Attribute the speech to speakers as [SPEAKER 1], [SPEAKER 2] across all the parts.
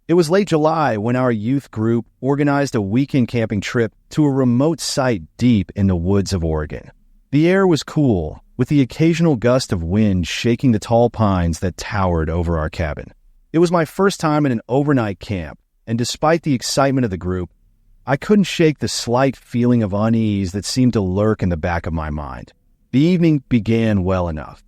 [SPEAKER 1] It was late July when our youth group organized a weekend camping trip to a remote site deep in the woods of Oregon. The air was cool, with the occasional gust of wind shaking the tall pines that towered over our cabin. It was my first time in an overnight camp, and despite the excitement of the group, I couldn't shake the slight feeling of unease that seemed to lurk in the back of my mind. The evening began well enough.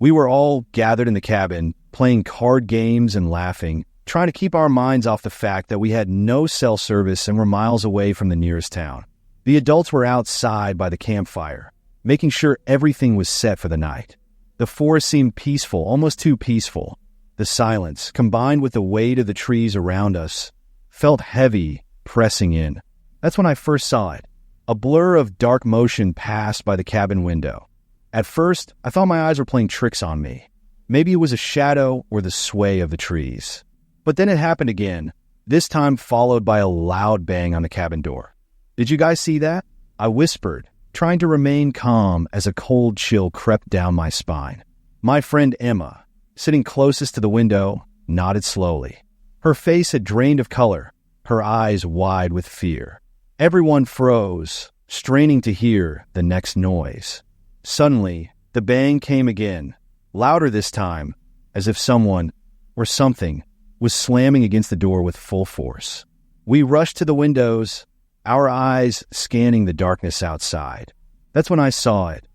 [SPEAKER 1] We were all gathered in the cabin, playing card games and laughing, trying to keep our minds off the fact that we had no cell service and were miles away from the nearest town. The adults were outside by the campfire, making sure everything was set for the night. The forest seemed peaceful, almost too peaceful. The silence, combined with the weight of the trees around us, felt heavy, pressing in. That's when I first saw it. A blur of dark motion passed by the cabin window. At first, I thought my eyes were playing tricks on me. Maybe it was a shadow or the sway of the trees. But then it happened again, this time followed by a loud bang on the cabin door. "Did you guys see that?" I whispered, trying to remain calm as a cold chill crept down my spine. My friend Emma, sitting closest to the window, nodded slowly. Her face had drained of color, her eyes wide with fear. Everyone froze, straining to hear the next noise. Suddenly, the bang came again, louder this time, as if someone, or something, was slamming against the door with full force. We rushed to the windows, our eyes scanning the darkness outside. That's when I saw it.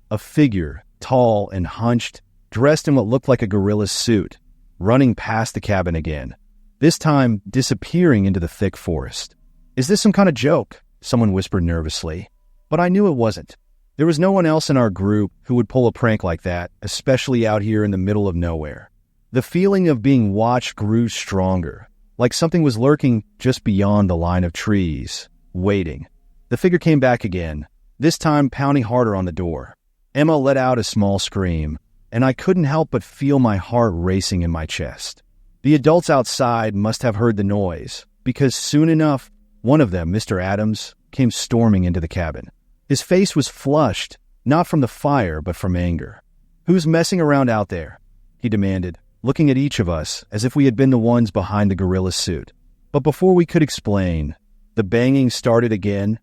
[SPEAKER 1] A figure, tall and hunched, dressed in what looked like a gorilla's suit, running past the cabin again, this time disappearing into the thick forest. "Is this some kind of joke?" someone whispered nervously. But I knew it wasn't. There was no one else in our group who would pull a prank like that, especially out here in the middle of nowhere. The feeling of being watched grew stronger, like something was lurking just beyond the line of trees, waiting. The figure came back again, this time pounding harder on the door. Emma let out a small scream, and I couldn't help but feel my heart racing in my chest. The adults outside must have heard the noise, because soon enough, one of them, Mr. Adams, came storming into the cabin. His face was flushed, not from the fire, but from anger. "Who's messing around out there?" he demanded, looking at each of us as if we had been the ones behind the gorilla's suit. But before we could explain, the banging started again,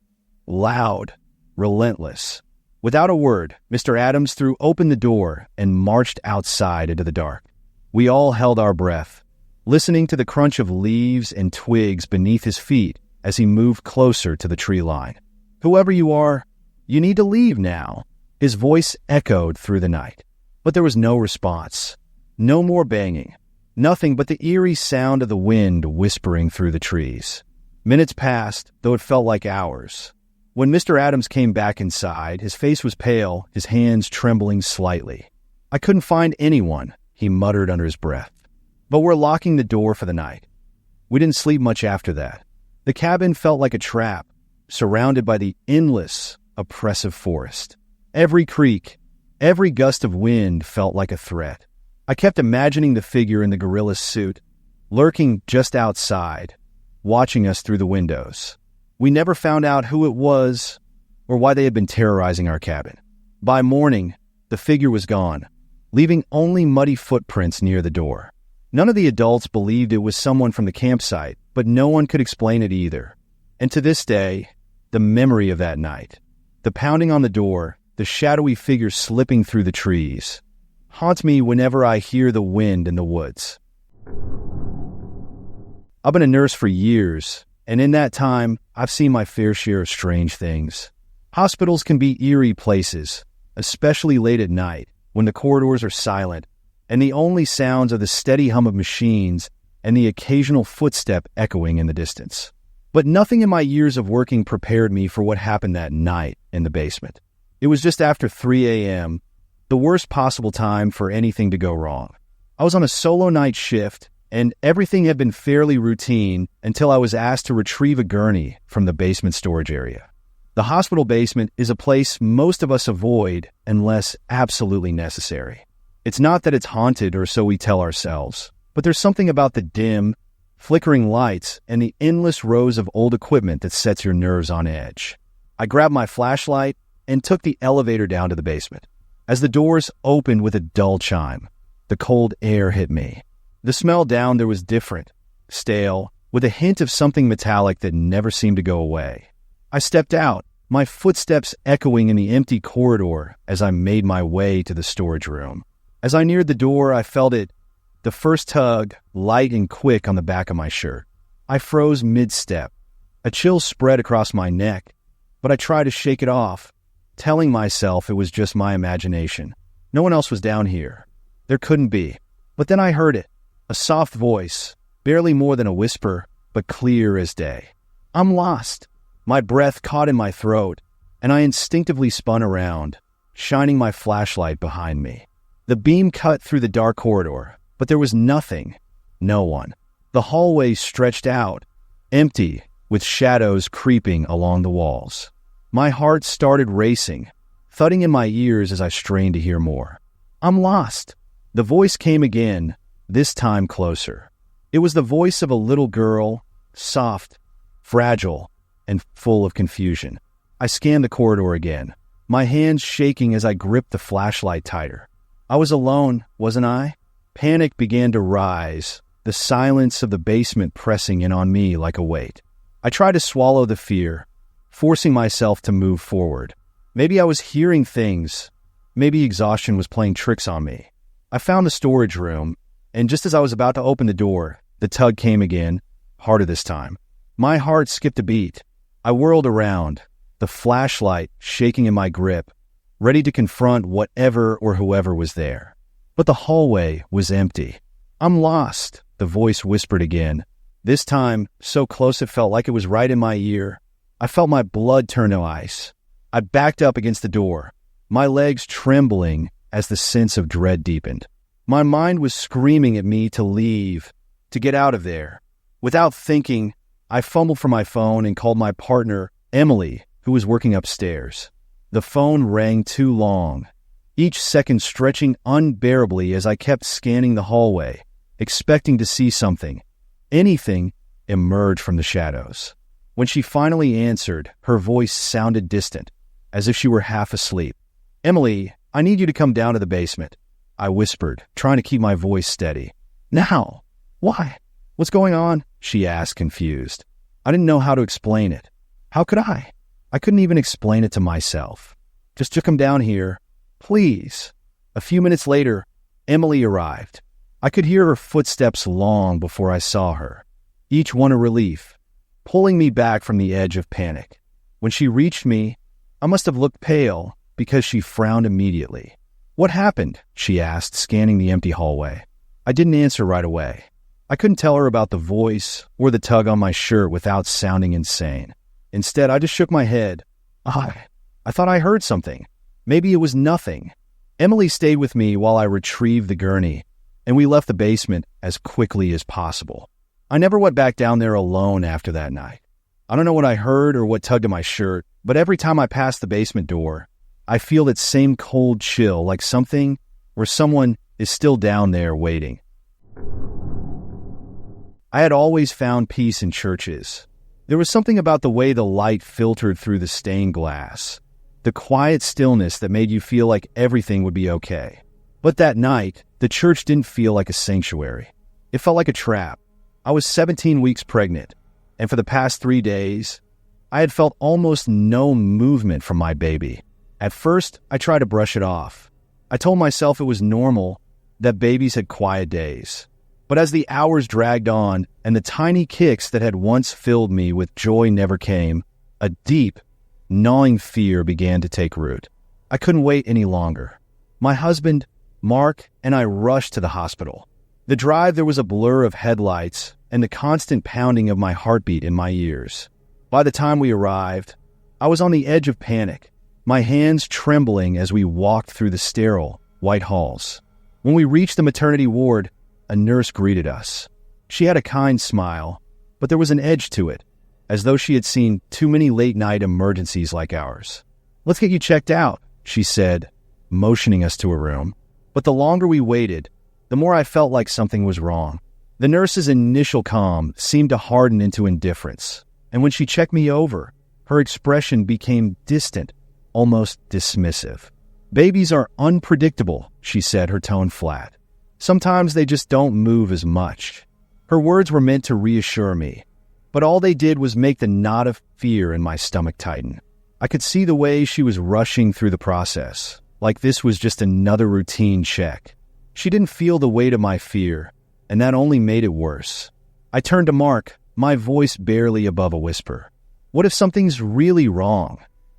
[SPEAKER 1] loud, relentless. Without a word, Mr. Adams threw open the door and marched outside into the dark. We all held our breath, listening to the crunch of leaves and twigs beneath his feet as he moved closer to the tree line. "Whoever you are, you need to leave now." His voice echoed through the night, but there was no response. No more banging. Nothing but the eerie sound of the wind whispering through the trees. Minutes passed, though it felt like hours. When Mr. Adams came back inside, his face was pale, his hands trembling slightly. "I couldn't find anyone," he muttered under his breath. "But we're locking the door for the night." We didn't sleep much after that. The cabin felt like a trap, surrounded by the endless, oppressive forest. Every creak, every gust of wind felt like a threat. I kept imagining the figure in the gorilla's suit, lurking just outside, watching us through the windows. We never found out who it was or why they had been terrorizing our cabin. By morning, the figure was gone, leaving only muddy footprints near the door. None of the adults believed it was someone from the campsite, but no one could explain it either. And to this day, the memory of that night, the pounding on the door, the shadowy figure slipping through the trees, haunts me whenever I hear the wind in the woods. I've been a nurse for years, and in that time, I've seen my fair share of strange things. Hospitals can be eerie places, especially late at night, when the corridors are silent, and the only sounds are the steady hum of machines and the occasional footstep echoing in the distance. But nothing in my years of working prepared me for what happened that night in the basement. It was just after 3 a.m., the worst possible time for anything to go wrong. I was on a solo night shift, and everything had been fairly routine until I was asked to retrieve a gurney from the basement storage area. The hospital basement is a place most of us avoid unless absolutely necessary. It's not that it's haunted or so we tell ourselves, but there's something about the dim, flickering lights and the endless rows of old equipment that sets your nerves on edge. I grabbed my flashlight and took the elevator down to the basement. As the doors opened with a dull chime, the cold air hit me. The smell down there was different, stale, with a hint of something metallic that never seemed to go away. I stepped out, my footsteps echoing in the empty corridor as I made my way to the storage room. As I neared the door, I felt it, the first tug, light and quick on the back of my shirt. I froze mid-step. A chill spread across my neck, but I tried to shake it off, telling myself it was just my imagination. No one else was down here. There couldn't be. But then I heard it, a soft voice, barely more than a whisper, but clear as day. I'm lost. My breath caught in my throat, and I instinctively spun around, shining my flashlight behind me. The beam cut through the dark corridor, but there was nothing, no one. The hallway stretched out, empty, with shadows creeping along the walls. My heart started racing, thudding in my ears as I strained to hear more. I'm lost. The voice came again, this time closer. It was the voice of a little girl, soft, fragile, and full of confusion. I scanned the corridor again, my hands shaking as I gripped the flashlight tighter. I was alone, wasn't I? Panic began to rise, the silence of the basement pressing in on me like a weight. I tried to swallow the fear, forcing myself to move forward. Maybe I was hearing things. Maybe exhaustion was playing tricks on me. I found the storage room, and just as I was about to open the door, the tug came again, harder this time. My heart skipped a beat. I whirled around, the flashlight shaking in my grip, ready to confront whatever or whoever was there. But the hallway was empty. I'm lost, the voice whispered again. This time, so close it felt like it was right in my ear. I felt my blood turn to ice. I backed up against the door, my legs trembling as the sense of dread deepened. My mind was screaming at me to leave, to get out of there. Without thinking, I fumbled for my phone and called my partner, Emily, who was working upstairs. The phone rang too long, each second stretching unbearably as I kept scanning the hallway, expecting to see something, anything, emerge from the shadows. When she finally answered, her voice sounded distant, as if she were half asleep. Emily, I need you to come down to the basement, I whispered, trying to keep my voice steady. Now? Why? What's going on? She asked, confused. I didn't know how to explain it. How could I? I couldn't even explain it to myself. Just to come down here, please. A few minutes later, Emily arrived. I could hear her footsteps long before I saw her, each one a relief, pulling me back from the edge of panic. When she reached me, I must have looked pale because she frowned immediately. What happened? She asked, scanning the empty hallway. I didn't answer right away. I couldn't tell her about the voice or the tug on my shirt without sounding insane. Instead, I just shook my head. I thought I heard something. Maybe it was nothing. Emily stayed with me while I retrieved the gurney, and we left the basement as quickly as possible. I never went back down there alone after that night. I don't know what I heard or what tugged at my shirt, but every time I pass the basement door, I feel that same cold chill, like something or someone is still down there waiting. I had always found peace in churches. There was something about the way the light filtered through the stained glass, the quiet stillness that made you feel like everything would be okay. But that night, the church didn't feel like a sanctuary. It felt like a trap. I was 17 weeks pregnant, and for the past 3 days, I had felt almost no movement from my baby. At first, I tried to brush it off. I told myself it was normal, that babies had quiet days. But as the hours dragged on and the tiny kicks that had once filled me with joy never came, a deep, gnawing fear began to take root. I couldn't wait any longer. My husband, Mark, and I rushed to the hospital. The drive there was a blur of headlights and the constant pounding of my heartbeat in my ears. By the time we arrived, I was on the edge of panic, my hands trembling as we walked through the sterile, white halls. When we reached the maternity ward, a nurse greeted us. She had a kind smile, but there was an edge to it, as though she had seen too many late-night emergencies like ours. "Let's get you checked out," she said, motioning us to a room. But the longer we waited, the more I felt like something was wrong. The nurse's initial calm seemed to harden into indifference, and when she checked me over, her expression became distant, almost dismissive. "Babies are unpredictable," she said, her tone flat. "Sometimes they just don't move as much." Her words were meant to reassure me, but all they did was make the knot of fear in my stomach tighten. I could see the way she was rushing through the process, like this was just another routine check. She didn't feel the weight of my fear, and that only made it worse. I turned to Mark, my voice barely above a whisper. What if something's really wrong?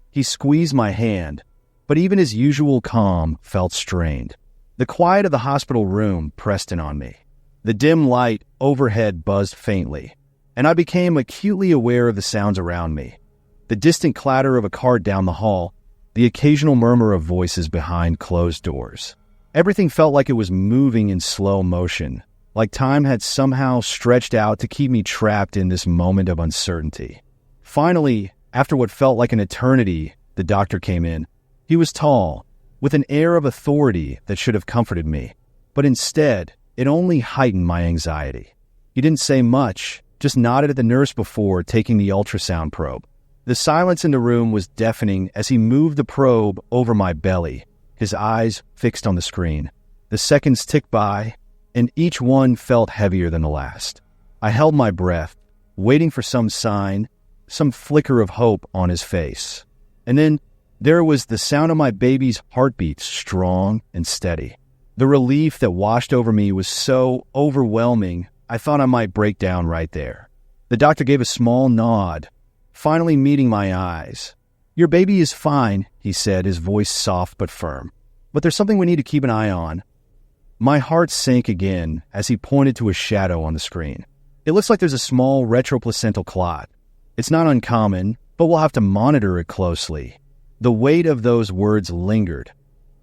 [SPEAKER 1] He squeezed my hand, but even his usual calm felt strained. The quiet of the hospital room pressed in on me. The dim light overhead buzzed faintly, and I became acutely aware of the sounds around me. The distant clatter of a cart down the hall, the occasional murmur of voices behind closed doors. Everything felt like it was moving in slow motion, like time had somehow stretched out to keep me trapped in this moment of uncertainty. Finally, after what felt like an eternity, the doctor came in. He was tall, with an air of authority that should have comforted me, but instead, it only heightened my anxiety. He didn't say much, just nodded at the nurse before taking the ultrasound probe. The silence in the room was deafening as he moved the probe over my belly, his eyes fixed on the screen. The seconds ticked by, and each one felt heavier than the last. I held my breath, waiting for some sign, some flicker of hope on his face. And then there was the sound of my baby's heartbeat, strong and steady. The relief that washed over me was so overwhelming, I thought I might break down right there. The doctor gave a small nod, finally meeting my eyes. "Your baby is fine," he said, his voice soft but firm. "But there's something we need to keep an eye on." My heart sank again as he pointed to a shadow on the screen. "It looks like there's a small retroplacental clot. It's not uncommon, but we'll have to monitor it closely." The weight of those words lingered,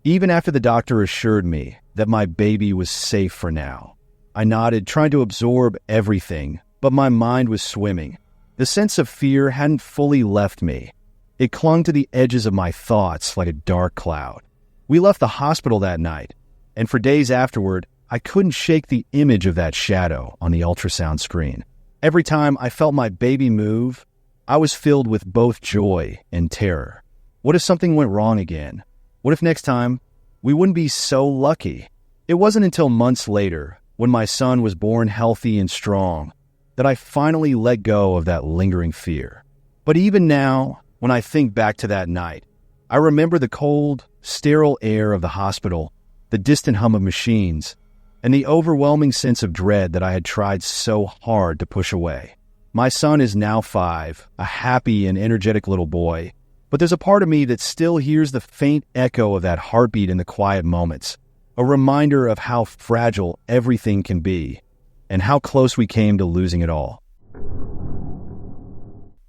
[SPEAKER 1] even after the doctor assured me that my baby was safe for now. I nodded, trying to absorb everything, but my mind was swimming. The sense of fear hadn't fully left me. It clung to the edges of my thoughts like a dark cloud. We left the hospital that night, and for days afterward, I couldn't shake the image of that shadow on the ultrasound screen. Every time I felt my baby move, I was filled with both joy and terror. What if something went wrong again? What if next time we wouldn't be so lucky? It wasn't until months later, when my son was born healthy and strong, that I finally let go of that lingering fear. But even now, when I think back to that night, I remember the cold, sterile air of the hospital, the distant hum of machines, and the overwhelming sense of dread that I had tried so hard to push away. My son is now 5, a happy and energetic little boy, but there's a part of me that still hears the faint echo of that heartbeat in the quiet moments, a reminder of how fragile everything can be, and how close we came to losing it all.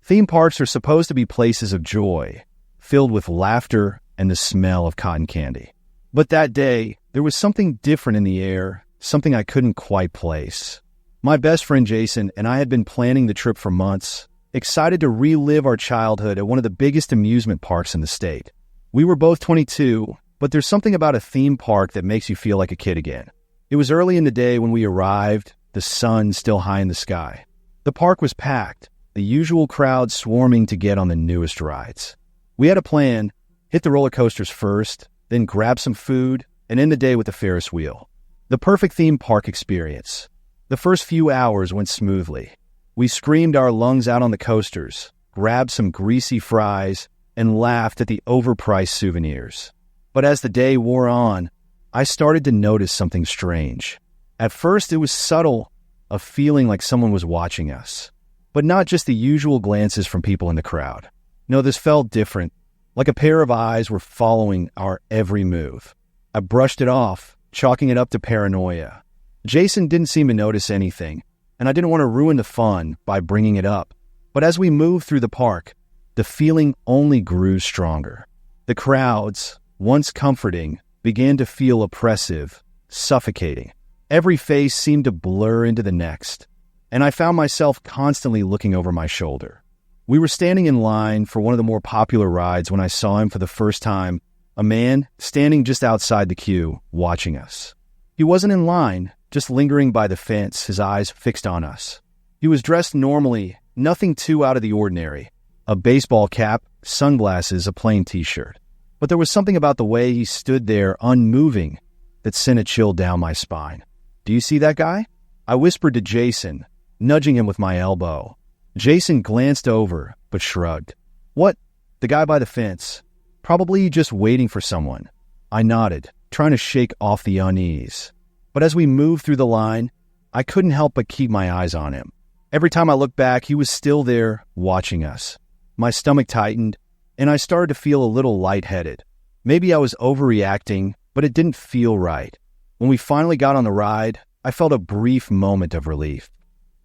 [SPEAKER 1] Theme parks are supposed to be places of joy, filled with laughter and the smell of cotton candy. But that day, there was something different in the air, something I couldn't quite place. My best friend Jason and I had been planning the trip for months, excited to relive our childhood at one of the biggest amusement parks in the state. We were both 22, but there's something about a theme park that makes you feel like a kid again. It was early in the day when we arrived, the sun still high in the sky. The park was packed, the usual crowd swarming to get on the newest rides. We had a plan: hit the roller coasters first, then grab some food, and end the day with the Ferris wheel. The perfect theme park experience. The first few hours went smoothly. We screamed our lungs out on the coasters, grabbed some greasy fries, and laughed at the overpriced souvenirs. But as the day wore on, I started to notice something strange. At first, it was subtle, a feeling like someone was watching us. But not just the usual glances from people in the crowd. No, this felt different, like a pair of eyes were following our every move. I brushed it off, chalking it up to paranoia. Jason didn't seem to notice anything, and I didn't want to ruin the fun by bringing it up. But as we moved through the park, the feeling only grew stronger. The crowds, once comforting, began to feel oppressive, suffocating. Every face seemed to blur into the next, and I found myself constantly looking over my shoulder. We were standing in line for one of the more popular rides when I saw him for the first time, a man standing just outside the queue, watching us. He wasn't in line, just lingering by the fence, his eyes fixed on us. He was dressed normally, nothing too out of the ordinary. A baseball cap, sunglasses, a plain t-shirt. But there was something about the way he stood there, unmoving, that sent a chill down my spine. "Do you see that guy?" I whispered to Jason, nudging him with my elbow. Jason glanced over, but shrugged. What? The guy by the fence. Probably just waiting for someone. I nodded, trying to shake off the unease. But as we moved through the line, I couldn't help but keep my eyes on him. Every time I looked back, he was still there, watching us. My stomach tightened, and I started to feel a little lightheaded. Maybe I was overreacting, but it didn't feel right. When we finally got on the ride, I felt a brief moment of relief.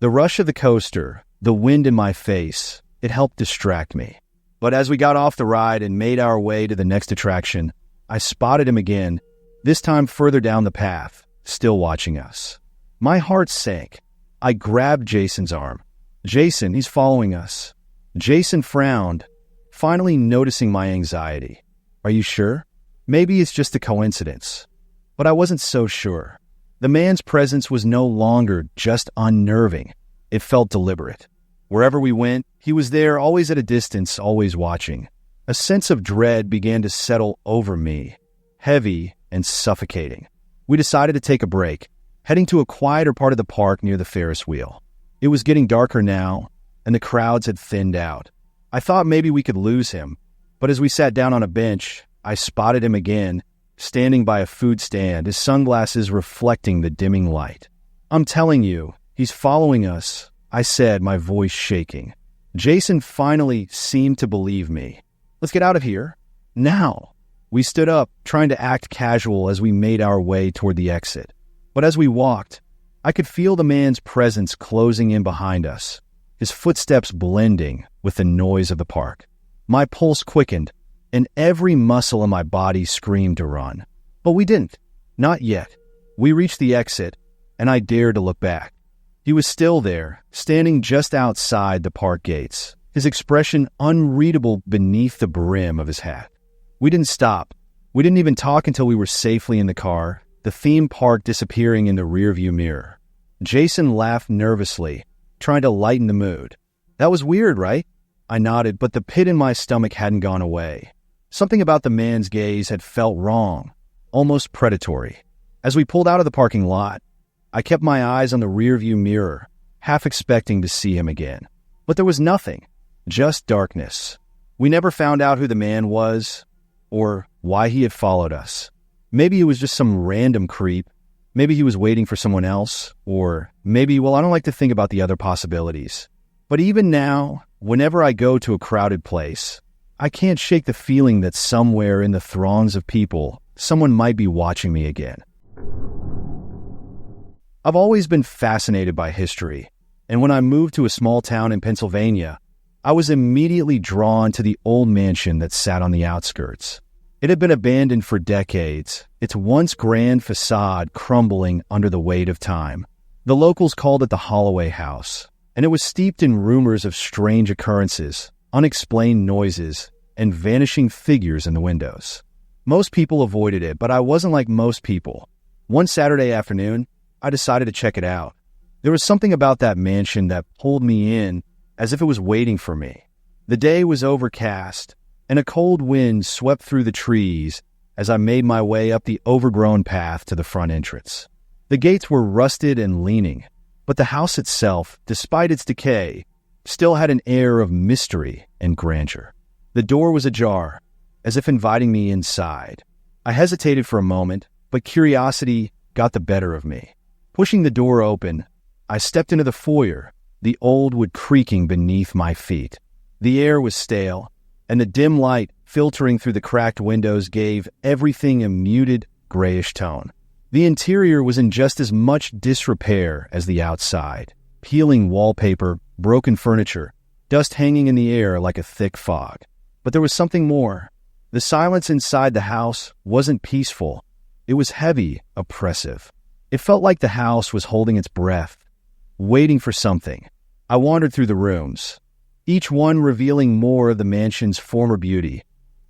[SPEAKER 1] The rush of the coaster, the wind in my face, it helped distract me. But as we got off the ride and made our way to the next attraction, I spotted him again, this time further down the path, still watching us. My heart sank. I grabbed Jason's arm. Jason, he's following us. Jason frowned, finally noticing my anxiety. Are you sure? Maybe it's just a coincidence. But I wasn't so sure. The man's presence was no longer just unnerving. It felt deliberate. Wherever we went, he was there, always at a distance, always watching. A sense of dread began to settle over me, heavy and suffocating. We decided to take a break, heading to a quieter part of the park near the Ferris wheel. It was getting darker now, and the crowds had thinned out. I thought maybe we could lose him, but as we sat down on a bench, I spotted him again, standing by a food stand, his sunglasses reflecting the dimming light. I'm telling you, he's following us, I said, my voice shaking. Jason finally seemed to believe me. Let's get out of here. Now. We stood up, trying to act casual as we made our way toward the exit. But as we walked, I could feel the man's presence closing in behind us, his footsteps blending with the noise of the park. My pulse quickened, and every muscle in my body screamed to run. But we didn't. Not yet. We reached the exit, and I dared to look back. He was still there, standing just outside the park gates, his expression unreadable beneath the brim of his hat. We didn't stop. We didn't even talk until we were safely in the car, the theme park disappearing in the rearview mirror. Jason laughed nervously, trying to lighten the mood. That was weird, right? I nodded, but the pit in my stomach hadn't gone away. Something about the man's gaze had felt wrong, almost predatory. As we pulled out of the parking lot, I kept my eyes on the rearview mirror, half expecting to see him again. But there was nothing, just darkness. We never found out who the man was, or why he had followed us. Maybe it was just some random creep. Maybe he was waiting for someone else. Or maybe, I don't like to think about the other possibilities. But even now, whenever I go to a crowded place, I can't shake the feeling that somewhere in the throngs of people, someone might be watching me again. I've always been fascinated by history, and when I moved to a small town in Pennsylvania, I was immediately drawn to the old mansion that sat on the outskirts. It had been abandoned for decades, its once grand facade crumbling under the weight of time. The locals called it the Holloway House, and it was steeped in rumors of strange occurrences, unexplained noises, and vanishing figures in the windows. Most people avoided it, but I wasn't like most people. One Saturday afternoon, I decided to check it out. There was something about that mansion that pulled me in as if it was waiting for me. The day was overcast, and a cold wind swept through the trees as I made my way up the overgrown path to the front entrance. The gates were rusted and leaning, but the house itself, despite its decay, still had an air of mystery and grandeur. The door was ajar, as if inviting me inside. I hesitated for a moment, but curiosity got the better of me. Pushing the door open, I stepped into the foyer, the old wood creaking beneath my feet. The air was stale, and the dim light filtering through the cracked windows gave everything a muted, grayish tone. The interior was in just as much disrepair as the outside. Peeling wallpaper, broken furniture, dust hanging in the air like a thick fog. But there was something more. The silence inside the house wasn't peaceful. It was heavy, oppressive. It felt like the house was holding its breath, waiting for something. I wandered through the rooms, each one revealing more of the mansion's former beauty.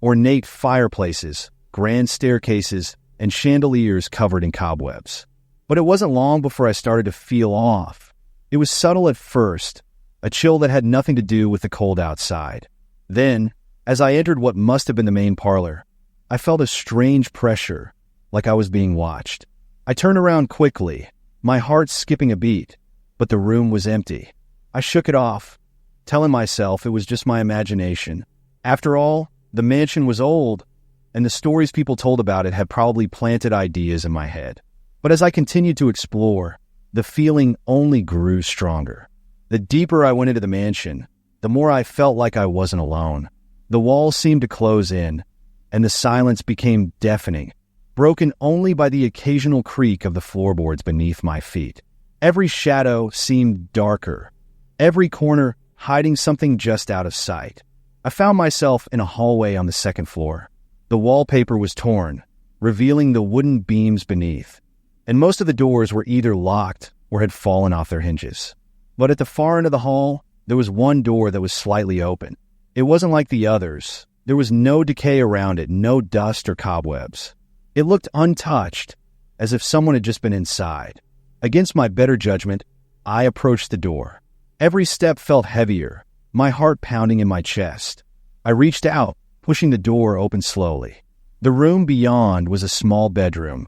[SPEAKER 1] Ornate fireplaces, grand staircases, and chandeliers covered in cobwebs. But it wasn't long before I started to feel off. It was subtle at first, a chill that had nothing to do with the cold outside. Then, as I entered what must have been the main parlor, I felt a strange pressure, like I was being watched. I turned around quickly, my heart skipping a beat, but the room was empty. I shook it off, telling myself it was just my imagination. After all, the mansion was old, and the stories people told about it had probably planted ideas in my head. But as I continued to explore, the feeling only grew stronger. The deeper I went into the mansion, the more I felt like I wasn't alone. The walls seemed to close in, and the silence became deafening, broken only by the occasional creak of the floorboards beneath my feet. Every shadow seemed darker, every corner hiding something just out of sight. I found myself in a hallway on the second floor. The wallpaper was torn, revealing the wooden beams beneath, and most of the doors were either locked or had fallen off their hinges. But at the far end of the hall, there was one door that was slightly open. It wasn't like the others. There was no decay around it, no dust or cobwebs. It looked untouched, as if someone had just been inside. Against my better judgment, I approached the door. Every step felt heavier, my heart pounding in my chest. I reached out, pushing the door open slowly. The room beyond was a small bedroom,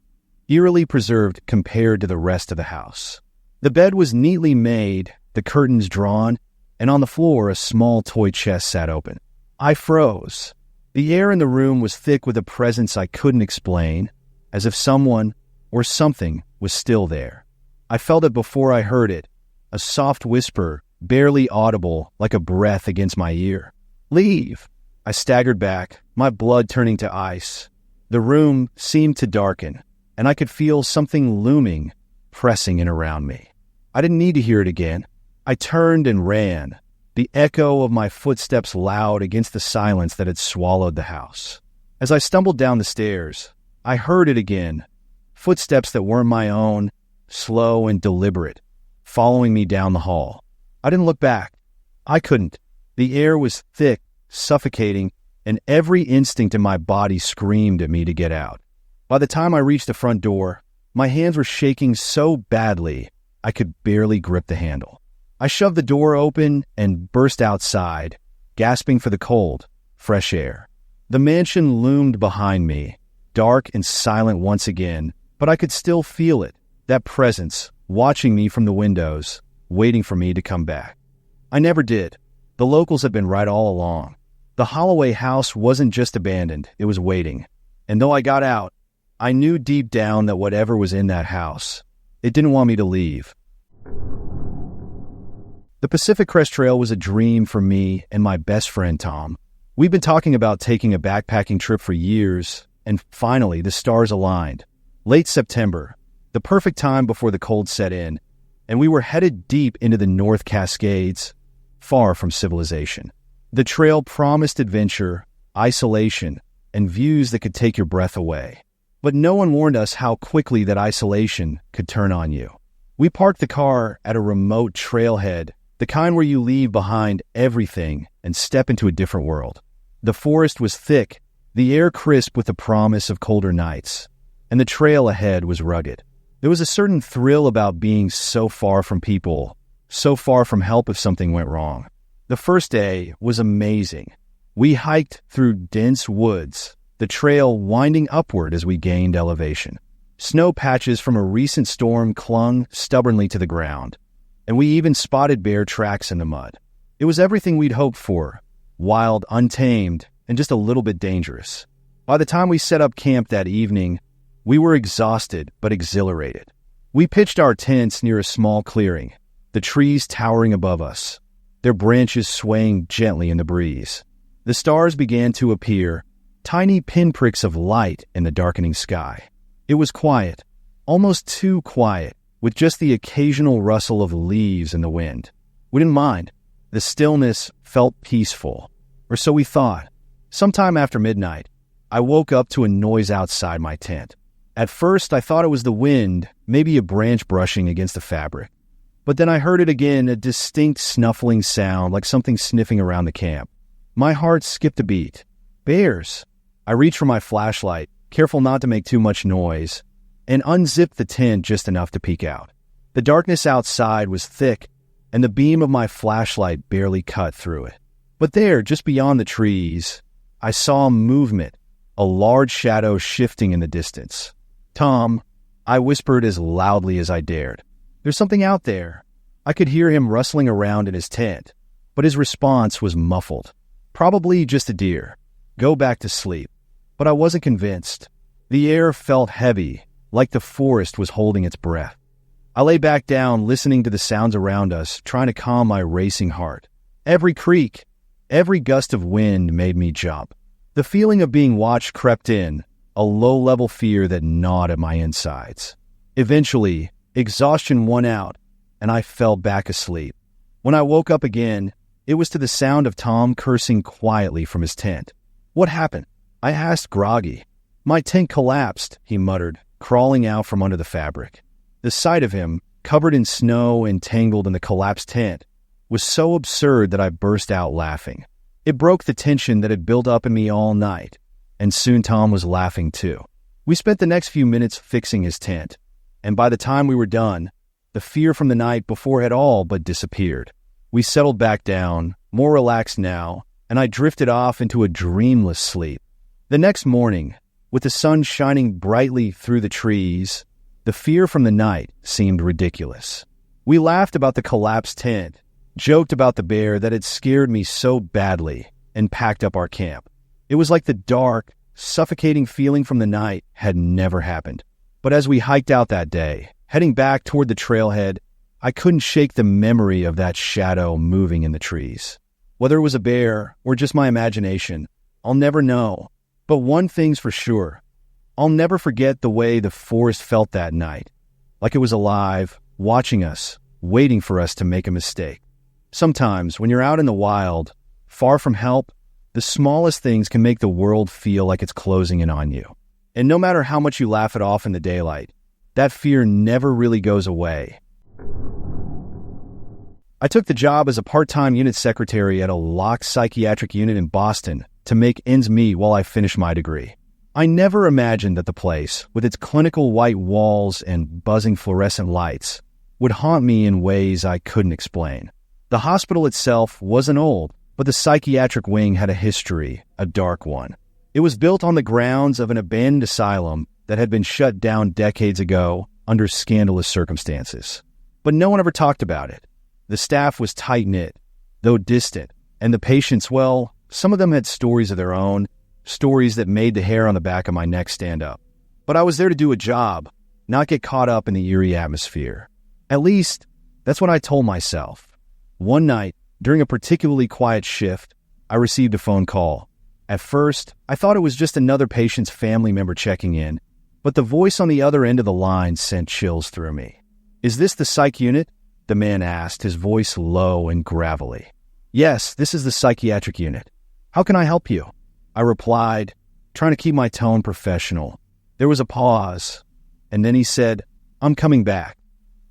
[SPEAKER 1] eerily preserved compared to the rest of the house. The bed was neatly made, the curtains drawn, and on the floor a small toy chest sat open. I froze. The air in the room was thick with a presence I couldn't explain, as if someone or something was still there. I felt it before I heard it, a soft whisper, barely audible, like a breath against my ear. "Leave!" I staggered back, my blood turning to ice. The room seemed to darken, and I could feel something looming, pressing in around me. I didn't need to hear it again. I turned and ran, the echo of my footsteps loud against the silence that had swallowed the house. As I stumbled down the stairs, I heard it again, footsteps that weren't my own, slow and deliberate, following me down the hall. I didn't look back. I couldn't. The air was thick, suffocating, and every instinct in my body screamed at me to get out. By the time I reached the front door, my hands were shaking so badly I could barely grip the handle. I shoved the door open and burst outside, gasping for the cold, fresh air. The mansion loomed behind me, dark and silent once again, but I could still feel it, that presence, watching me from the windows, waiting for me to come back. I never did. The locals had been right all along. The Holloway house wasn't just abandoned, it was waiting. And though I got out, I knew deep down that whatever was in that house, it didn't want me to leave. The Pacific Crest Trail was a dream for me and my best friend Tom. We'd been talking about taking a backpacking trip for years, and finally the stars aligned. Late September, the perfect time before the cold set in, and we were headed deep into the North Cascades, far from civilization. The trail promised adventure, isolation, and views that could take your breath away. But no one warned us how quickly that isolation could turn on you. We parked the car at a remote trailhead, the kind where you leave behind everything and step into a different world. The forest was thick, the air crisp with the promise of colder nights, and the trail ahead was rugged. There was a certain thrill about being so far from people, so far from help if something went wrong. The first day was amazing. We hiked through dense woods, the trail winding upward as we gained elevation. Snow patches from a recent storm clung stubbornly to the ground, and we even spotted bear tracks in the mud. It was everything we'd hoped for, wild, untamed, and just a little bit dangerous. By the time we set up camp that evening, we were exhausted but exhilarated. We pitched our tents near a small clearing, the trees towering above us, their branches swaying gently in the breeze. The stars began to appear, tiny pinpricks of light in the darkening sky. It was quiet, almost too quiet, with just the occasional rustle of leaves in the wind. We didn't mind. The stillness felt peaceful, or so we thought. Sometime after midnight, I woke up to a noise outside my tent. At first, I thought it was the wind, maybe a branch brushing against the fabric. But then I heard it again, a distinct snuffling sound like something sniffing around the camp. My heart skipped a beat. Bears! I reached for my flashlight, careful not to make too much noise, and unzipped the tent just enough to peek out. The darkness outside was thick, and the beam of my flashlight barely cut through it. But there, just beyond the trees, I saw movement, a large shadow shifting in the distance. Tom, I whispered as loudly as I dared. "There's something out there." I could hear him rustling around in his tent, but his response was muffled. "Probably just a deer. Go back to sleep." But I wasn't convinced. The air felt heavy, like the forest was holding its breath. I lay back down, listening to the sounds around us, trying to calm my racing heart. Every creak, every gust of wind made me jump. The feeling of being watched crept in, a low-level fear that gnawed at my insides. Eventually, exhaustion won out, and I fell back asleep. When I woke up again, it was to the sound of Tom cursing quietly from his tent. "What happened?" I asked, groggy. "My tent collapsed," he muttered, crawling out from under the fabric. The sight of him, covered in snow and tangled in the collapsed tent, was so absurd that I burst out laughing. It broke the tension that had built up in me all night, and soon Tom was laughing too. We spent the next few minutes fixing his tent, and by the time we were done, the fear from the night before had all but disappeared. We settled back down, more relaxed now, and I drifted off into a dreamless sleep. The next morning, with the sun shining brightly through the trees, the fear from the night seemed ridiculous. We laughed about the collapsed tent, joked about the bear that had scared me so badly, and packed up our camp. It was like the dark, suffocating feeling from the night had never happened. But as we hiked out that day, heading back toward the trailhead, I couldn't shake the memory of that shadow moving in the trees. Whether it was a bear or just my imagination, I'll never know. But one thing's for sure. I'll never forget the way the forest felt that night, like it was alive, watching us, waiting for us to make a mistake. Sometimes, when you're out in the wild, far from help, the smallest things can make the world feel like it's closing in on you. And no matter how much you laugh it off in the daylight, that fear never really goes away. I took the job as a part-time unit secretary at a locked psychiatric unit in Boston to make ends meet while I finished my degree. I never imagined that the place, with its clinical white walls and buzzing fluorescent lights, would haunt me in ways I couldn't explain. The hospital itself wasn't old, but the psychiatric wing had a history, a dark one. It was built on the grounds of an abandoned asylum that had been shut down decades ago under scandalous circumstances. But no one ever talked about it. The staff was tight-knit, though distant, and the patients, well, some of them had stories of their own, stories that made the hair on the back of my neck stand up. But I was there to do a job, not get caught up in the eerie atmosphere. At least, that's what I told myself. One night, during a particularly quiet shift, I received a phone call. At first, I thought it was just another patient's family member checking in, but the voice on the other end of the line sent chills through me. "Is this the psych unit?" the man asked, his voice low and gravelly. "Yes, this is the psychiatric unit. How can I help you?" I replied, trying to keep my tone professional. There was a pause, and then he said, "I'm coming back."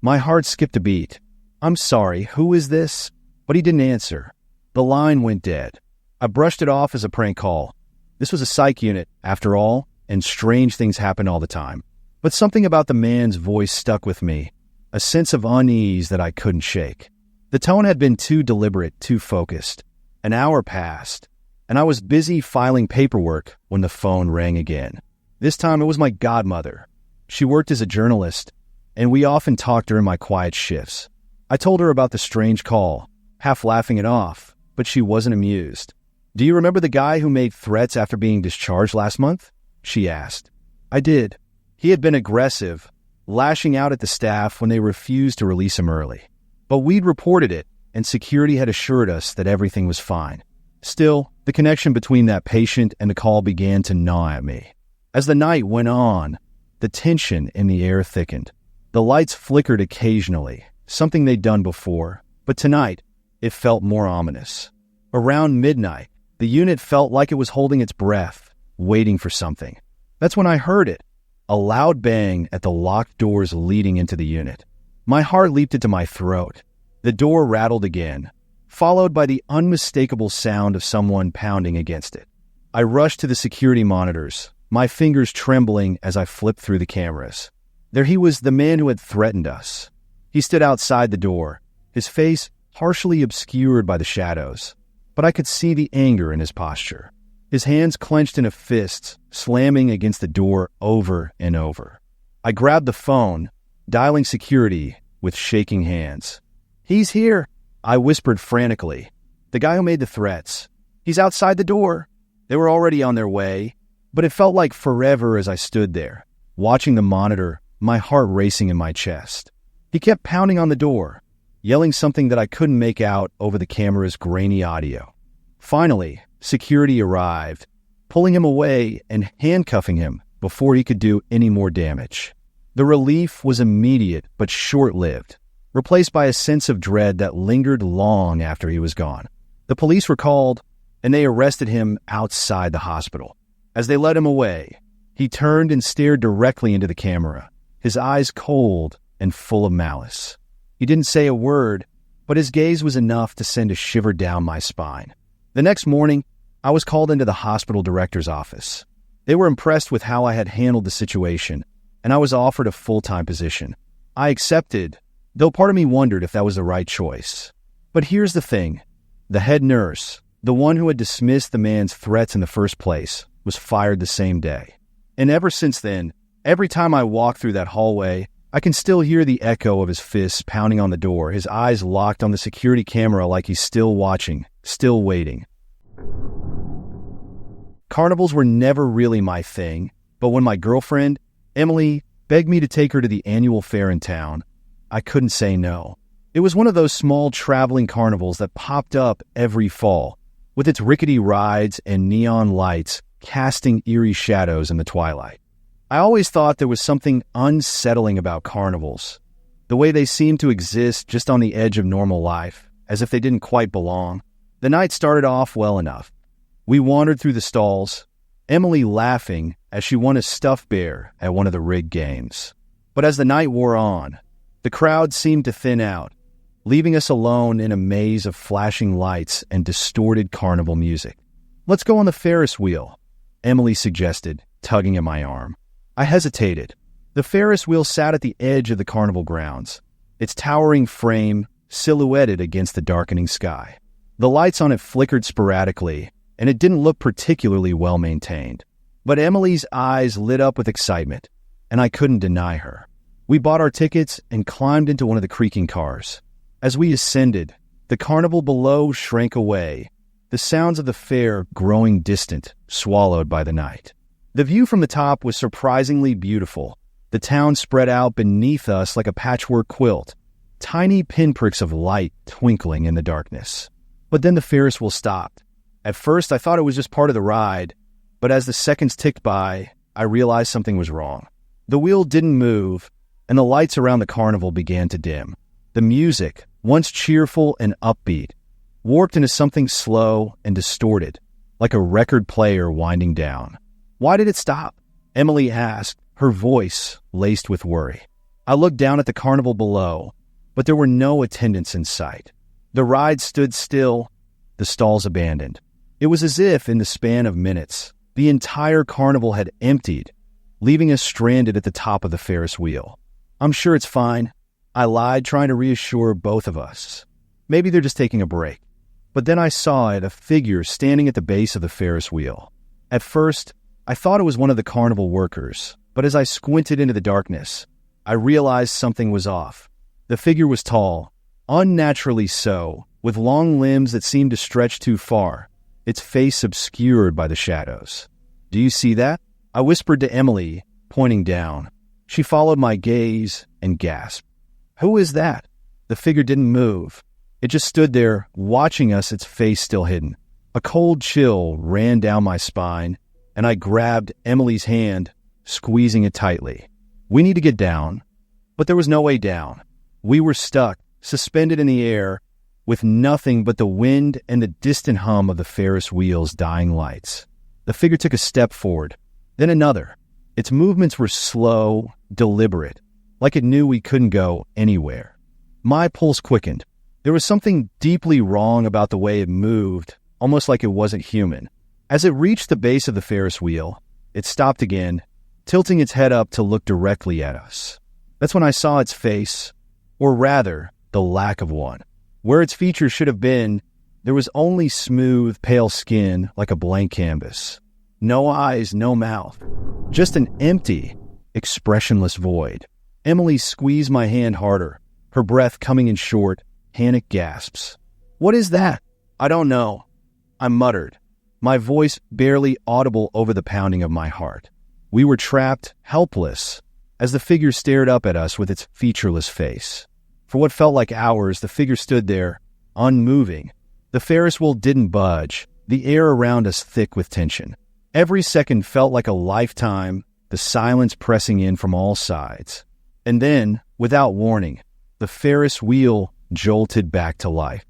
[SPEAKER 1] My heart skipped a beat. "I'm sorry, who is this?" But he didn't answer. The line went dead. I brushed it off as a prank call. This was a psych unit, after all, and strange things happened all the time. But something about the man's voice stuck with me, a sense of unease that I couldn't shake. The tone had been too deliberate, too focused. An hour passed, and I was busy filing paperwork when the phone rang again. This time it was my godmother. She worked as a journalist, and we often talked during my quiet shifts. I told her about the strange call, half laughing it off, but she wasn't amused. "Do you remember the guy who made threats after being discharged last month?" she asked. I did. He had been aggressive, lashing out at the staff when they refused to release him early. But we'd reported it, and security had assured us that everything was fine. Still, the connection between that patient and the call began to gnaw at me. As the night went on, the tension in the air thickened. The lights flickered occasionally, something they'd done before, but tonight, it felt more ominous. Around midnight, the unit felt like it was holding its breath, waiting for something. That's when I heard it, a loud bang at the locked doors leading into the unit. My heart leaped into my throat. The door rattled again, followed by the unmistakable sound of someone pounding against it. I rushed to the security monitors, my fingers trembling as I flipped through the cameras. There he was, the man who had threatened us. He stood outside the door, his face partially obscured by the shadows, but I could see the anger in his posture. His hands clenched in a fist, slamming against the door over and over. I grabbed the phone, dialing security with shaking hands. "He's here," I whispered frantically. "The guy who made the threats. He's outside the door." They were already on their way, but it felt like forever as I stood there, watching the monitor, my heart racing in my chest. He kept pounding on the door, yelling something that I couldn't make out over the camera's grainy audio. Finally, security arrived, pulling him away and handcuffing him before he could do any more damage. The relief was immediate but short-lived, replaced by a sense of dread that lingered long after he was gone. The police were called, and they arrested him outside the hospital. As they led him away, he turned and stared directly into the camera, his eyes cold and full of malice. He didn't say a word, but his gaze was enough to send a shiver down my spine. The next morning, I was called into the hospital director's office. They were impressed with how I had handled the situation, and I was offered a full-time position. I accepted, though part of me wondered if that was the right choice. But here's the thing. The head nurse, the one who had dismissed the man's threats in the first place, was fired the same day. And ever since then, every time I walk through that hallway, I can still hear the echo of his fists pounding on the door, his eyes locked on the security camera like he's still watching, still waiting. Carnivals were never really my thing, but when my girlfriend, Emily, begged me to take her to the annual fair in town, I couldn't say no. It was one of those small traveling carnivals that popped up every fall, with its rickety rides and neon lights casting eerie shadows in the twilight. I always thought there was something unsettling about carnivals, the way they seemed to exist just on the edge of normal life, as if they didn't quite belong. The night started off well enough. We wandered through the stalls, Emily laughing as she won a stuffed bear at one of the rigged games. But as the night wore on, the crowd seemed to thin out, leaving us alone in a maze of flashing lights and distorted carnival music. "Let's go on the Ferris wheel," Emily suggested, tugging at my arm. I hesitated. The Ferris wheel sat at the edge of the carnival grounds, its towering frame silhouetted against the darkening sky. The lights on it flickered sporadically, and it didn't look particularly well maintained. But Emily's eyes lit up with excitement, and I couldn't deny her. We bought our tickets and climbed into one of the creaking cars. As we ascended, the carnival below shrank away, the sounds of the fair growing distant, swallowed by the night. The view from the top was surprisingly beautiful. The town spread out beneath us like a patchwork quilt, tiny pinpricks of light twinkling in the darkness. But then the Ferris wheel stopped. At first, I thought it was just part of the ride, but as the seconds ticked by, I realized something was wrong. The wheel didn't move, and the lights around the carnival began to dim. The music, once cheerful and upbeat, warped into something slow and distorted, like a record player winding down. "Why did it stop?" Emily asked, her voice laced with worry. I looked down at the carnival below, but there were no attendants in sight. The ride stood still, the stalls abandoned. It was as if, in the span of minutes, the entire carnival had emptied, leaving us stranded at the top of the Ferris wheel. "I'm sure it's fine," I lied, trying to reassure both of us. "Maybe they're just taking a break." But then I saw it, a figure standing at the base of the Ferris wheel. At first, I thought it was one of the carnival workers, but as I squinted into the darkness, I realized something was off. The figure was tall, unnaturally so, with long limbs that seemed to stretch too far, its face obscured by the shadows. "Do you see that?" I whispered to Emily, pointing down. She followed my gaze and gasped. "Who is that?" The figure didn't move. It just stood there, watching us, its face still hidden. A cold chill ran down my spine, and I grabbed Emily's hand, squeezing it tightly. "We need to get down." But there was no way down. We were stuck, suspended in the air, with nothing but the wind and the distant hum of the Ferris wheel's dying lights. The figure took a step forward, then another. Its movements were slow, deliberate, like it knew we couldn't go anywhere. My pulse quickened. There was something deeply wrong about the way it moved, almost like it wasn't human. As it reached the base of the Ferris wheel, it stopped again, tilting its head up to look directly at us. That's when I saw its face, or rather, the lack of one. Where its features should have been, there was only smooth, pale skin like a blank canvas. No eyes, no mouth. Just an empty, expressionless void. Emily squeezed my hand harder, her breath coming in short, panicked gasps. "What is that?" "I don't know," I muttered, my voice barely audible over the pounding of my heart. We were trapped, helpless, as the figure stared up at us with its featureless face. For what felt like hours, the figure stood there, unmoving. The Ferris wheel didn't budge, the air around us thick with tension. Every second felt like a lifetime, the silence pressing in from all sides. And then, without warning, the Ferris wheel jolted back to life.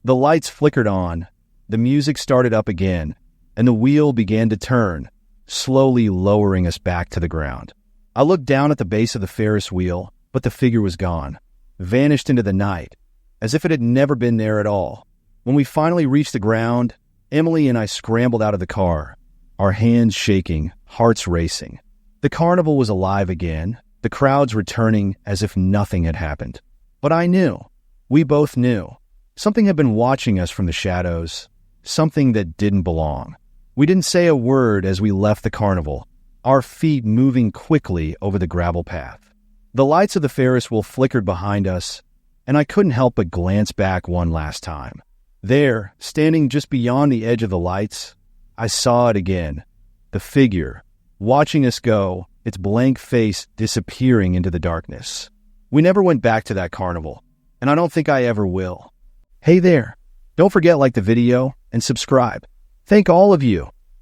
[SPEAKER 1] The lights flickered on, the music started up again, and the wheel began to turn, slowly lowering us back to the ground. I looked down at the base of the Ferris wheel, but the figure was gone, vanished into the night, as if it had never been there at all. When we finally reached the ground, Emily and I scrambled out of the car, our hands shaking, hearts racing. The carnival was alive again, the crowds returning as if nothing had happened. But I knew, we both knew, something had been watching us from the shadows, something that didn't belong. We didn't say a word as we left the carnival, our feet moving quickly over the gravel path. The lights of the Ferris wheel flickered behind us, and I couldn't help but glance back one last time. There, standing just beyond the edge of the lights, I saw it again, the figure, watching us go, its blank face disappearing into the darkness. We never went back to that carnival, and I don't think I ever will. Hey there, don't forget to like the video and subscribe. Thank all of you.